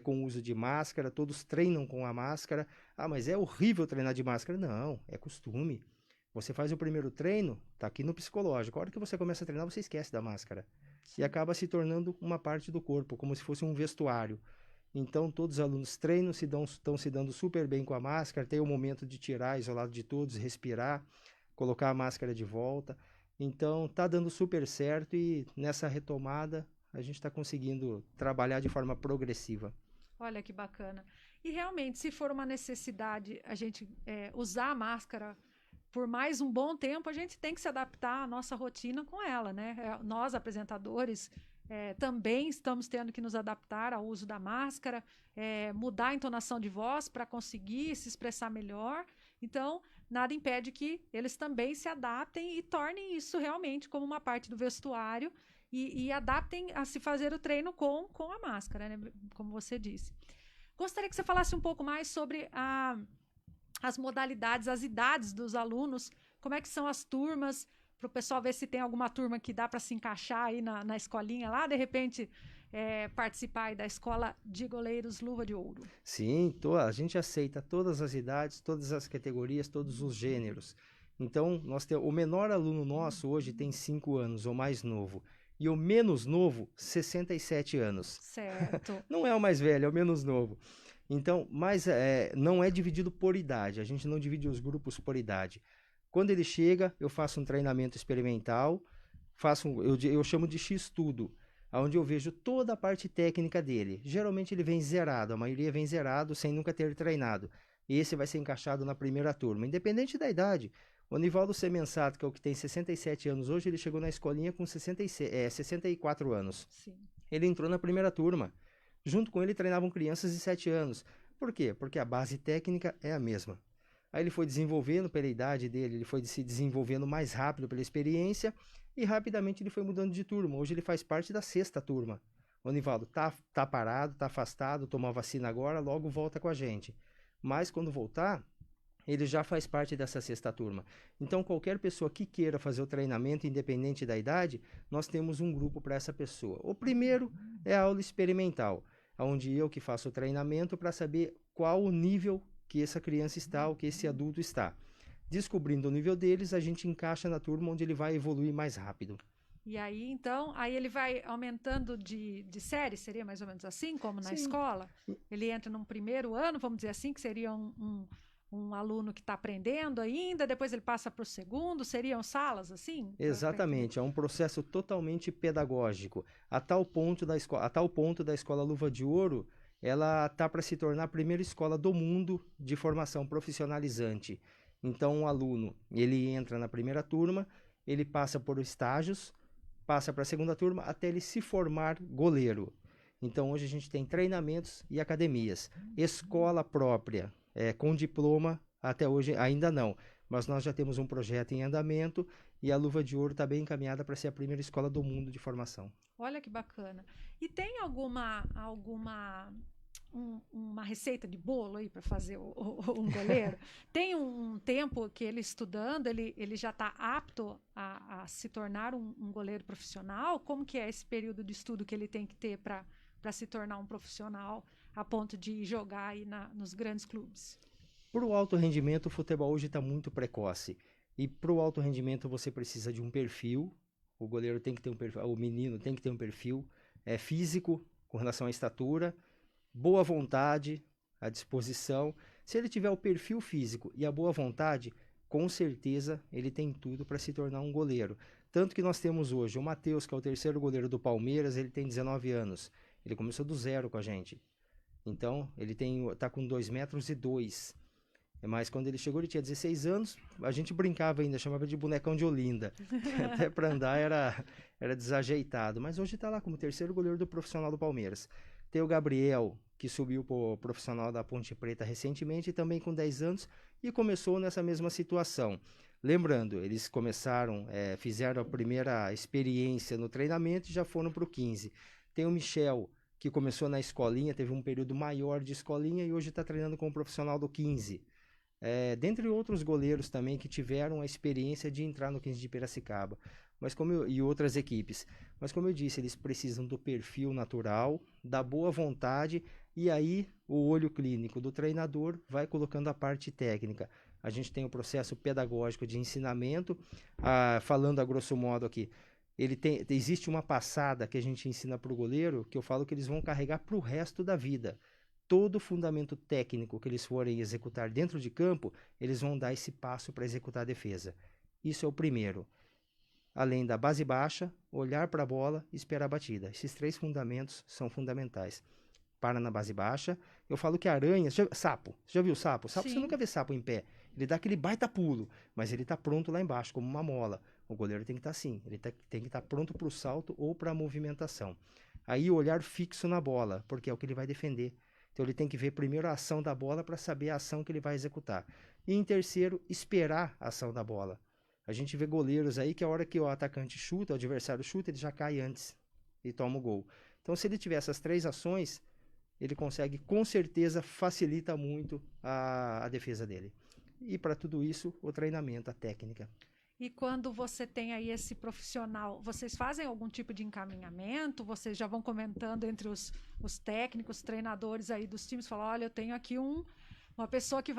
[SPEAKER 2] com o uso de máscara, todos treinam com a máscara. Ah, mas é horrível treinar de máscara. Não, é costume. Você faz o primeiro treino, tá aqui no psicológico. A hora que você começa a treinar, você esquece da máscara. Sim. E acaba se tornando uma parte do corpo, como se fosse um vestuário. Então, todos os alunos treinam, estão se dando super bem com a máscara, tem o momento de tirar, isolado de todos, respirar, colocar a máscara de volta. Então, tá dando super certo e nessa retomada a gente está conseguindo trabalhar de forma progressiva.
[SPEAKER 1] Olha que bacana. E realmente, se for uma necessidade a gente usar a máscara por mais um bom tempo, a gente tem que se adaptar à nossa rotina com ela, né? Nós, apresentadores, também estamos tendo que nos adaptar ao uso da máscara, mudar a entonação de voz para conseguir se expressar melhor. Então, nada impede que eles também se adaptem e tornem isso realmente como uma parte do vestuário e adaptem a se fazer o treino com a máscara, né? Como você disse. Gostaria que você falasse um pouco mais sobre as modalidades, as idades dos alunos, como é que são as turmas, para o pessoal ver se tem alguma turma que dá para se encaixar aí na escolinha lá, de repente participar aí da escola de goleiros Luva de Ouro.
[SPEAKER 2] Sim, a gente aceita todas as idades, todas as categorias, todos os gêneros. Então, o menor aluno nosso hoje tem 5 anos, ou mais novo. E o menos novo, 67 anos.
[SPEAKER 1] Certo.
[SPEAKER 2] Não é o mais velho, é o menos novo. Então, mas não é dividido por idade, a gente não divide os grupos por idade. Quando ele chega, eu faço um treinamento experimental, eu chamo de X-Tudo, onde eu vejo toda a parte técnica dele. Geralmente ele vem zerado, a maioria vem zerado sem nunca ter treinado. E esse vai ser encaixado na primeira turma, independente da idade. O Anivaldo Semensato, que é o que tem 67 anos hoje, ele chegou na escolinha com 64 anos.
[SPEAKER 1] Sim.
[SPEAKER 2] Ele entrou na primeira turma. Junto com ele treinavam crianças de 7 anos. Por quê? Porque a base técnica é a mesma. Aí ele foi desenvolvendo pela idade dele, ele foi se desenvolvendo mais rápido pela experiência e rapidamente ele foi mudando de turma. Hoje ele faz parte da 6ª turma. O Anivaldo tá parado, tá afastado, tomou a vacina agora, logo volta com a gente. Mas quando voltar, ele já faz parte dessa 6ª turma. Então, qualquer pessoa que queira fazer o treinamento, independente da idade, nós temos um grupo para essa pessoa. O primeiro é a aula experimental, onde eu que faço o treinamento para saber qual o nível que essa criança está, ou que esse adulto está. Descobrindo o nível deles, a gente encaixa na turma onde ele vai evoluir mais rápido.
[SPEAKER 1] E aí, então, ele vai aumentando de série, seria mais ou menos assim, como na
[SPEAKER 2] Sim.
[SPEAKER 1] escola? Ele entra num primeiro ano, vamos dizer assim, que seria um aluno que está aprendendo ainda, depois ele passa para o segundo, seriam salas assim?
[SPEAKER 2] Exatamente, é um processo totalmente pedagógico, a tal ponto da escola Luva de Ouro, ela está para se tornar a primeira escola do mundo de formação profissionalizante. Então, o aluno, ele entra na primeira turma, ele passa por estágios, passa para a segunda turma, até ele se formar goleiro. Então, hoje a gente tem treinamentos e academias. Escola própria, com diploma, até hoje ainda não. Mas nós já temos um projeto em andamento e a Luva de Ouro está bem encaminhada para ser a primeira escola do mundo de formação.
[SPEAKER 1] Olha que bacana. E tem alguma uma receita de bolo aí para fazer um goleiro? Tem um tempo que ele estudando, ele já está apto a se tornar um goleiro profissional? Como que é esse período de estudo que ele tem que ter para se tornar um profissional a ponto de jogar aí nos grandes clubes?
[SPEAKER 2] Para o alto rendimento, o futebol hoje está muito precoce. E para o alto rendimento você precisa de um perfil. O goleiro tem que ter um perfil, o menino tem que ter um perfil físico com relação à estatura, boa vontade, à disposição. Se ele tiver o perfil físico e a boa vontade, com certeza ele tem tudo para se tornar um goleiro. Tanto que nós temos hoje o Matheus, que é o terceiro goleiro do Palmeiras, ele tem 19 anos. Ele começou do zero com a gente. Então, ele tá com 2,2 metros. Mas quando ele chegou, ele tinha 16 anos, a gente brincava ainda, chamava de bonecão de Olinda. Até para andar era desajeitado. Mas hoje está lá como terceiro goleiro do profissional do Palmeiras. Tem o Gabriel, que subiu para o profissional da Ponte Preta recentemente, também com 10 anos, e começou nessa mesma situação. Lembrando, eles começaram, fizeram a primeira experiência no treinamento e já foram para o 15. Tem o Michel, que começou na escolinha, teve um período maior de escolinha e hoje está treinando com o profissional do 15. Dentre outros goleiros também que tiveram a experiência de entrar no 15 de Piracicaba, e outras equipes. Mas como eu disse, eles precisam do perfil natural, da boa vontade, e aí o olho clínico do treinador vai colocando a parte técnica. A gente tem o processo pedagógico de ensinamento, falando a grosso modo aqui, existe uma passada que a gente ensina para o goleiro, que eu falo que eles vão carregar para o resto da vida. Todo o fundamento técnico que eles forem executar dentro de campo, eles vão dar esse passo para executar a defesa. Isso é o primeiro. Além da base baixa, olhar para a bola e esperar a batida. Esses 3 fundamentos são fundamentais. Para na base baixa. Eu falo que aranhas... Sapo. Você já viu sapo? Sapo, você nunca vê sapo em pé. Ele dá aquele baita pulo, mas ele está pronto lá embaixo, como uma mola. O goleiro tem que estar assim. Ele tem que estar pronto para o salto ou para a movimentação. Aí olhar fixo na bola, porque é o que ele vai defender. Então ele tem que ver primeiro a ação da bola para saber a ação que ele vai executar. E em terceiro, esperar a ação da bola. A gente vê goleiros aí que a hora que o atacante chuta, o adversário chuta, ele já cai antes e toma o gol. Então se ele tiver essas 3 ações, ele consegue, com certeza, facilita muito a defesa dele. E para tudo isso, o treinamento, a técnica.
[SPEAKER 1] E quando você tem aí esse profissional, vocês fazem algum tipo de encaminhamento? Vocês já vão comentando entre os técnicos, treinadores aí dos times, falam, olha, eu tenho aqui uma pessoa que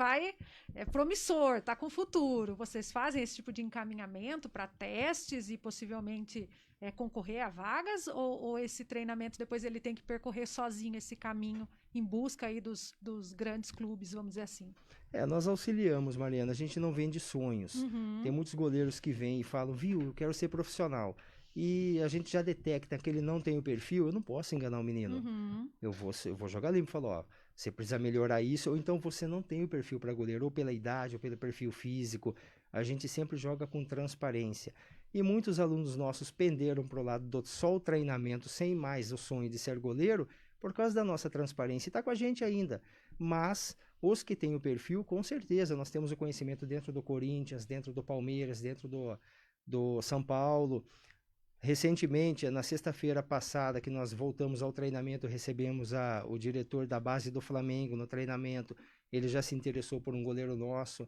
[SPEAKER 1] é promissor, está com futuro. Vocês fazem esse tipo de encaminhamento para testes e possivelmente concorrer a vagas? Ou esse treinamento depois ele tem que percorrer sozinho esse caminho em busca aí dos grandes clubes, vamos dizer assim?
[SPEAKER 2] Nós auxiliamos, Mariana, a gente não vende sonhos.
[SPEAKER 1] Uhum.
[SPEAKER 2] Tem muitos goleiros que vêm e falam, viu, eu quero ser profissional. E a gente já detecta que ele não tem o perfil, eu não posso enganar o menino.
[SPEAKER 1] Uhum.
[SPEAKER 2] Eu vou jogar limpo e falo, você precisa melhorar isso, ou então você não tem o perfil para goleiro, ou pela idade, ou pelo perfil físico. A gente sempre joga com transparência. E muitos alunos nossos penderam para o lado do só o treinamento, sem mais o sonho de ser goleiro, por causa da nossa transparência. E está com a gente ainda. Mas os que têm o perfil, com certeza, nós temos o conhecimento dentro do Corinthians, dentro do Palmeiras, dentro do São Paulo. Recentemente, na sexta-feira passada, que nós voltamos ao treinamento, recebemos o diretor da base do Flamengo no treinamento. Ele já se interessou por um goleiro nosso,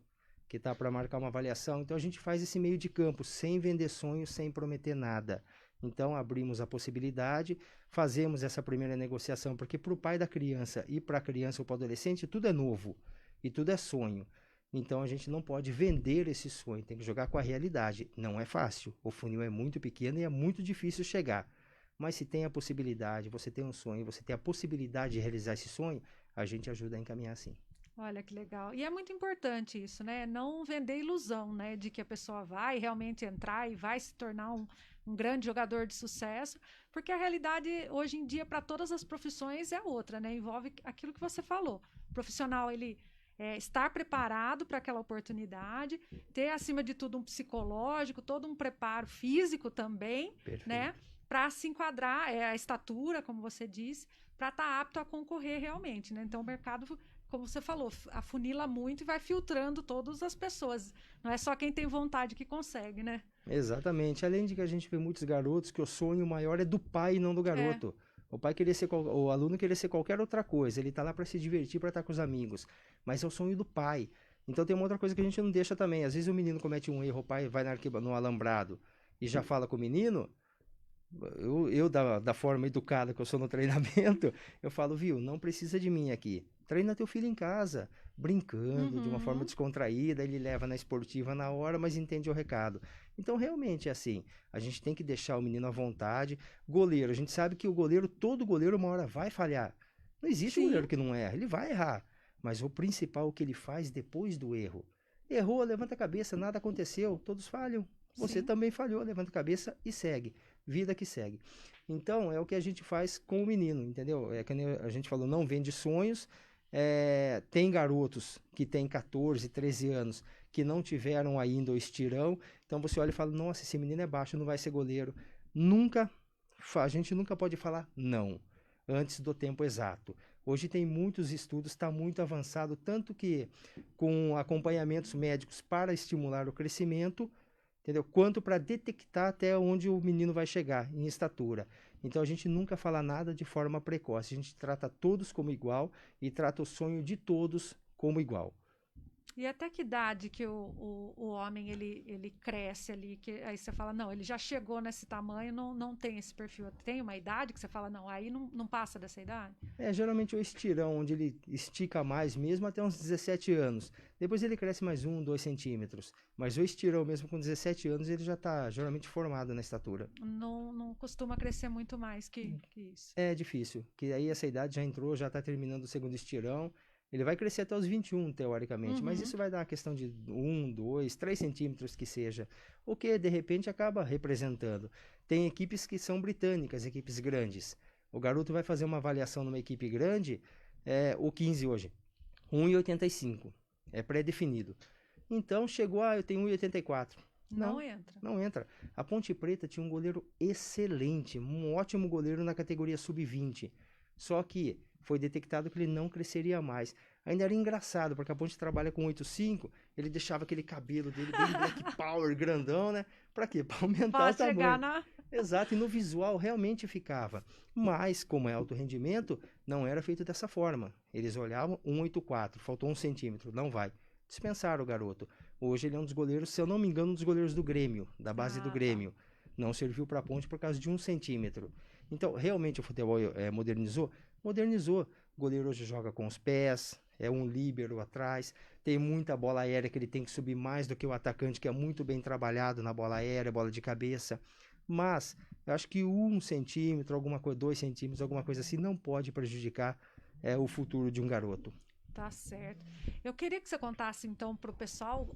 [SPEAKER 2] que está para marcar uma avaliação. Então, a gente faz esse meio de campo, sem vender sonhos, sem prometer nada. Então, abrimos a possibilidade, fazemos essa primeira negociação, porque para o pai da criança e para a criança ou para o adolescente, tudo é novo e tudo é sonho. Então, a gente não pode vender esse sonho, tem que jogar com a realidade. Não é fácil, o funil é muito pequeno e é muito difícil chegar. Mas se tem a possibilidade, você tem um sonho, você tem a possibilidade de realizar esse sonho, a gente ajuda a encaminhar sim.
[SPEAKER 1] Olha que legal. E é muito importante isso, né? Não vender ilusão, né? De que a pessoa vai realmente entrar e vai se tornar um grande jogador de sucesso, porque a realidade hoje em dia para todas as profissões é outra, né? Envolve aquilo que você falou. O profissional, ele estar preparado para aquela oportunidade, ter acima de tudo um psicológico, todo um preparo físico também,
[SPEAKER 2] Perfeito.
[SPEAKER 1] Né? Para se enquadrar, a estatura, como você disse, para estar apto a concorrer realmente, né? Então o mercado, como você falou, afunila muito e vai filtrando todas as pessoas. Não é só quem tem vontade que consegue, né?
[SPEAKER 2] Exatamente. Além de que a gente vê muitos garotos que o sonho maior é do pai e não do garoto. O aluno queria ser qualquer outra coisa, ele está lá para se divertir, para estar com os amigos, mas é o sonho do pai. Então tem uma outra coisa que a gente não deixa também, às vezes o menino comete um erro, o pai vai no alambrado e já fala com o menino, da forma educada que eu sou no treinamento, eu falo, viu, não precisa de mim aqui, treina teu filho em casa, brincando, de uma forma descontraída, ele leva na esportiva na hora, mas entende o recado. Então, realmente é assim, a gente tem que deixar o menino à vontade. Goleiro, a gente sabe que todo goleiro uma hora vai falhar. Não existe goleiro que não erra, ele vai errar. Mas o principal, o que ele faz depois do erro. Errou, levanta a cabeça, nada aconteceu, todos falham. Você também falhou, levanta a cabeça e segue. Vida que segue. Então, é o que a gente faz com o menino, entendeu? É que a gente falou, não vende sonhos. Tem garotos que têm 14, 13 anos que não tiveram ainda o estirão, então você olha e fala, nossa, esse menino é baixo, não vai ser goleiro. A gente nunca pode falar não, antes do tempo exato. Hoje tem muitos estudos, está muito avançado, tanto que com acompanhamentos médicos para estimular o crescimento, entendeu? Quanto para detectar até onde o menino vai chegar em estatura. Então a gente nunca fala nada de forma precoce, a gente trata todos como igual e trata o sonho de todos como igual.
[SPEAKER 1] E até que idade que o homem ele cresce ali, que aí você fala, não, ele já chegou nesse tamanho, não tem esse perfil. Tem uma idade que você fala, não, aí não passa dessa idade?
[SPEAKER 2] Geralmente o estirão, onde ele estica mais mesmo até uns 17 anos. Depois ele cresce mais 1, 2 centímetros. Mas o estirão mesmo com 17 anos, ele já está geralmente formado na estatura.
[SPEAKER 1] Não costuma crescer muito mais que isso.
[SPEAKER 2] É difícil, que aí essa idade já entrou, já está terminando o segundo estirão. Ele vai crescer até os 21, teoricamente, mas isso vai dar uma questão de 1, 2, 3 centímetros que seja, o que de repente acaba representando. Tem equipes que são britânicas, equipes grandes. O garoto vai fazer uma avaliação numa equipe grande, o 15 hoje, 1,85, é pré-definido. Então chegou, eu tenho 1,84. Não entra. A Ponte Preta tinha um goleiro excelente, um ótimo goleiro na categoria sub-20, só que foi detectado que ele não cresceria mais. Ainda era engraçado, porque a Ponte trabalha com 8,5, ele deixava aquele cabelo dele bem black power, grandão, né? Pra quê? Pra aumentar o tamanho. Exato, e no visual realmente ficava. Mas, como é alto rendimento, não era feito dessa forma. Eles olhavam 1,84, faltou 1 centímetro, não vai. Dispensaram o garoto. Hoje ele é um dos goleiros, se eu não me engano, um dos goleiros do Grêmio, da base do Grêmio. Não serviu pra Ponte por causa de 1 centímetro. Então, realmente o futebol modernizou? Modernizou. O goleiro hoje joga com os pés, é um líbero atrás, tem muita bola aérea que ele tem que subir mais do que o atacante, que é muito bem trabalhado na bola aérea, bola de cabeça. Mas, eu acho que 1 centímetro, alguma coisa, 2 centímetros, alguma coisa assim, não pode prejudicar o futuro de um garoto.
[SPEAKER 1] Tá certo. Eu queria que você contasse, então, para o pessoal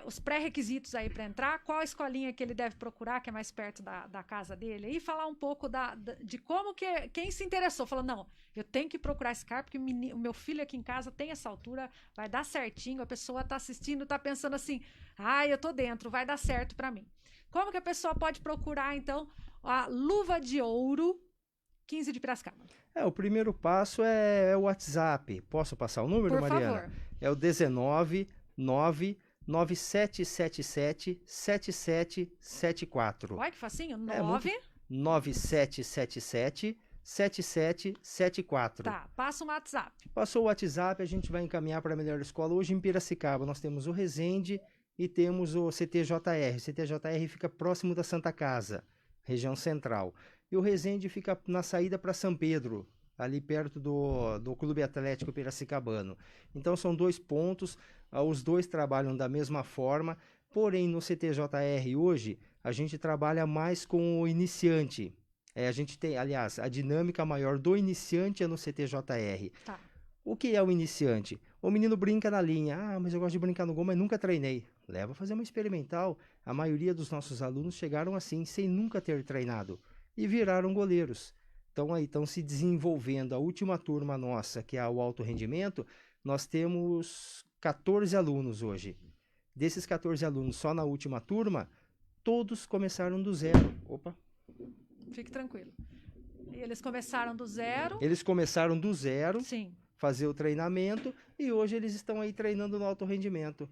[SPEAKER 1] os pré-requisitos aí para entrar, qual a escolinha que ele deve procurar, que é mais perto da casa dele, e falar um pouco de como que quem se interessou. Falou, não, eu tenho que procurar esse cara, porque o meu filho aqui em casa tem essa altura, vai dar certinho, a pessoa está assistindo, está pensando assim, eu tô dentro, vai dar certo para mim. Como que a pessoa pode procurar, então, a Luva de Ouro 15 de Piracicaba?
[SPEAKER 2] O primeiro passo é o WhatsApp. Posso passar o número, Mariana?
[SPEAKER 1] Por favor.
[SPEAKER 2] É o 19 9 9777 7774.
[SPEAKER 1] Olha que facinho,
[SPEAKER 2] 9777 7774.
[SPEAKER 1] Tá, passa um WhatsApp.
[SPEAKER 2] Passou o WhatsApp, a gente vai encaminhar para a melhor escola. Hoje em Piracicaba nós temos o Resende e temos o CTJR. O CTJR fica próximo da Santa Casa, região central. E o Resende fica na saída para São Pedro, ali perto do Clube Atlético Piracicabano. Então são 2 pontos, os 2 trabalham da mesma forma, porém no CTJR hoje a gente trabalha mais com o iniciante. A gente tem, aliás, a dinâmica maior do iniciante é no CTJR.
[SPEAKER 1] Tá.
[SPEAKER 2] O que é o iniciante? O menino brinca na linha, mas eu gosto de brincar no gol, mas nunca treinei. Leva a fazer uma experimental. A maioria dos nossos alunos chegaram assim, sem nunca ter treinado. E viraram goleiros. Então aí estão se desenvolvendo. A última turma nossa, que é o alto rendimento, nós temos 14 alunos hoje. Desses 14 alunos, só na última turma, todos começaram do zero. Opa!
[SPEAKER 1] Fique tranquilo. E eles começaram do zero?
[SPEAKER 2] Eles começaram do zero.
[SPEAKER 1] Sim.
[SPEAKER 2] fazer o treinamento, e hoje eles estão aí treinando no alto rendimento.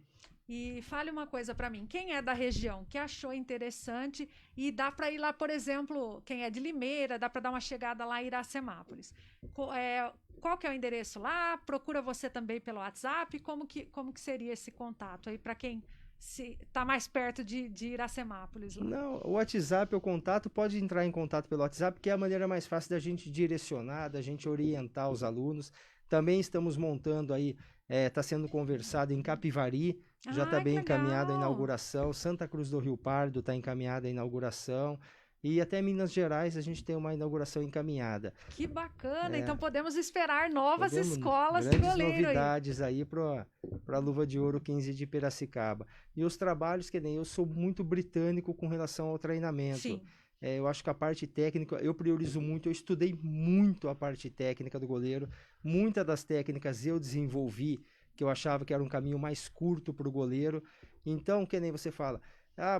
[SPEAKER 1] E fale uma coisa para mim, quem é da região, que achou interessante e dá para ir lá, por exemplo, quem é de Limeira, dá para dar uma chegada lá em Iracemápolis. Qual que é o endereço lá? Procura você também pelo WhatsApp? Como que seria esse contato aí para quem está mais perto de Iracemápolis lá?
[SPEAKER 2] Não, o WhatsApp, o contato, pode entrar em contato pelo WhatsApp, que é a maneira mais fácil da gente direcionar, da gente orientar os alunos. Também estamos montando aí, está sendo conversado em Capivari, já está bem encaminhada a inauguração. Santa Cruz do Rio Pardo está encaminhada a inauguração. E até Minas Gerais a gente tem uma inauguração encaminhada.
[SPEAKER 1] Que bacana! Então podemos esperar novas escolas de
[SPEAKER 2] grandes
[SPEAKER 1] goleiro
[SPEAKER 2] novidades aí para a Luva de Ouro 15 de Piracicaba. E os trabalhos, que nem eu sou muito britânico com relação ao treinamento.
[SPEAKER 1] Sim.
[SPEAKER 2] Eu acho que a parte técnica, eu priorizo muito, eu estudei muito a parte técnica do goleiro. Muitas das técnicas eu desenvolvi, que eu achava que era um caminho mais curto para o goleiro. Então, que nem você fala,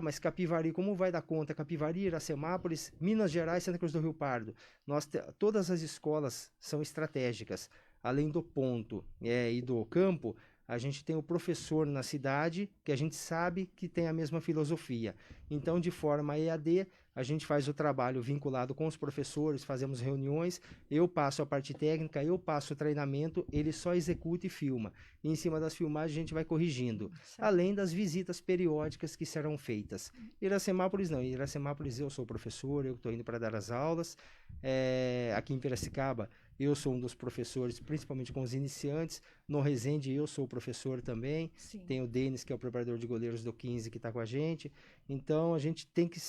[SPEAKER 2] mas Capivari, como vai dar conta? Capivari, Iracemápolis, Minas Gerais, Santa Cruz do Rio Pardo. Todas as escolas são estratégicas. Além do ponto e do campo, a gente tem o professor na cidade, que a gente sabe que tem a mesma filosofia. Então, de forma EAD, a gente faz o trabalho vinculado com os professores, fazemos reuniões, eu passo a parte técnica, eu passo o treinamento, ele só executa e filma. E em cima das filmagens a gente vai corrigindo.
[SPEAKER 1] Certo.
[SPEAKER 2] Além das visitas periódicas que serão feitas. Iracemápolis não, Iracemápolis eu sou professor, eu estou indo para dar as aulas. Aqui em Piracicaba eu sou um dos professores, principalmente com os iniciantes. No Resende eu sou o professor também.
[SPEAKER 1] Sim.
[SPEAKER 2] Tem o Denis, que é o preparador de goleiros do 15, que está com a gente. Então a gente tem que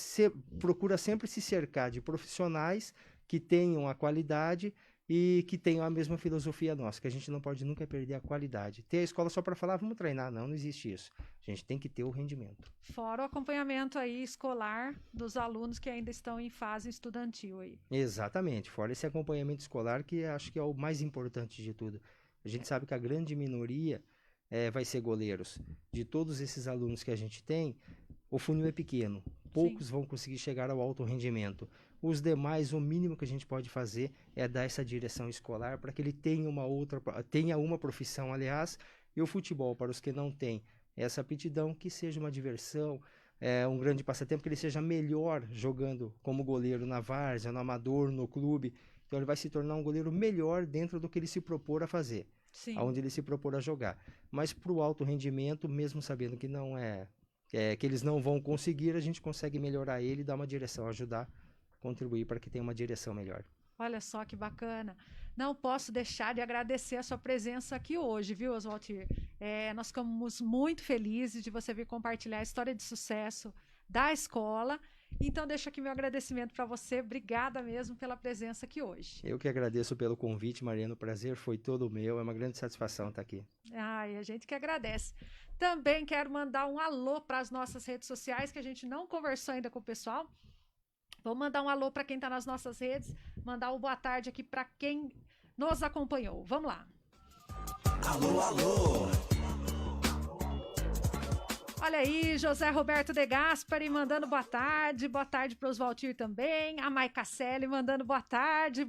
[SPEAKER 2] procura sempre se cercar de profissionais que tenham a qualidade e que tenham a mesma filosofia nossa, que a gente não pode nunca perder a qualidade. Ter a escola só para falar, vamos treinar, não existe isso. A gente tem que ter o rendimento.
[SPEAKER 1] Fora o acompanhamento aí escolar dos alunos que ainda estão em fase estudantil aí.
[SPEAKER 2] Exatamente, fora esse acompanhamento escolar, que acho que é o mais importante de tudo. A gente sabe que a grande minoria vai ser goleiros. De todos esses alunos que a gente tem, o funil é pequeno. Poucos vão conseguir chegar ao alto rendimento. Os demais, o mínimo que a gente pode fazer é dar essa direção escolar para que ele tenha uma profissão, aliás, e o futebol, para os que não têm essa aptidão, que seja uma diversão, um grande passatempo, que ele seja melhor jogando como goleiro na várzea, no amador, no clube. Então ele vai se tornar um goleiro melhor dentro do que ele se propor a fazer, aonde ele se propor a jogar. Mas para o alto rendimento, mesmo sabendo que não que eles não vão conseguir, a gente consegue melhorar ele, dar uma direção, ajudar, contribuir para que tenha uma direção melhor.
[SPEAKER 1] Olha só que bacana. Não posso deixar de agradecer a sua presença aqui hoje, viu, Oswaltir? Nós ficamos muito felizes de você vir compartilhar a história de sucesso da escola. Então, deixo aqui meu agradecimento para você. Obrigada mesmo pela presença aqui hoje.
[SPEAKER 2] Eu que agradeço pelo convite, Mariana. O prazer foi todo meu. É uma grande satisfação estar aqui.
[SPEAKER 1] A gente que agradece. Também quero mandar um alô para as nossas redes sociais, que a gente não conversou ainda com o pessoal. Vou mandar um alô para quem está nas nossas redes, mandar um boa tarde aqui para quem nos acompanhou. Vamos lá.
[SPEAKER 7] Alô, alô!
[SPEAKER 1] Olha aí, José Roberto de Gaspari mandando boa tarde para os Valtir também. A Maica Selle mandando boa tarde,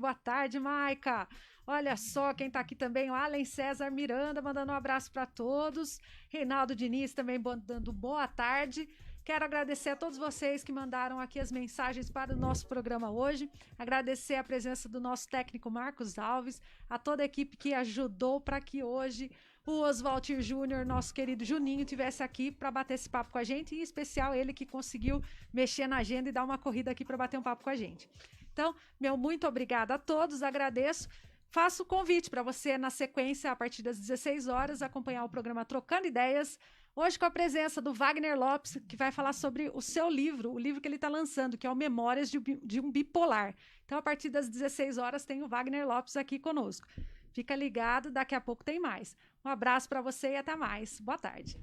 [SPEAKER 1] Maica. Olha só quem está aqui também, o Allen César Miranda mandando um abraço para todos. Reinaldo Diniz também mandando boa tarde. Quero agradecer a todos vocês que mandaram aqui as mensagens para o nosso programa hoje. Agradecer a presença do nosso técnico Marcos Alves, a toda a equipe que ajudou para que hoje o Oswaltir Júnior, nosso querido Juninho, estivesse aqui para bater esse papo com a gente, em especial ele que conseguiu mexer na agenda e dar uma corrida aqui para bater um papo com a gente. Então, meu muito obrigada a todos, agradeço. Faço o convite para você, na sequência, a partir das 16 horas, acompanhar o programa Trocando Ideias, hoje com a presença do Wagner Lopes, que vai falar sobre o seu livro, o livro que ele está lançando, que é o Memórias de um Bipolar. Então, a partir das 16 horas, tem o Wagner Lopes aqui conosco. Fica ligado, daqui a pouco tem mais. Um abraço para você e até mais. Boa tarde.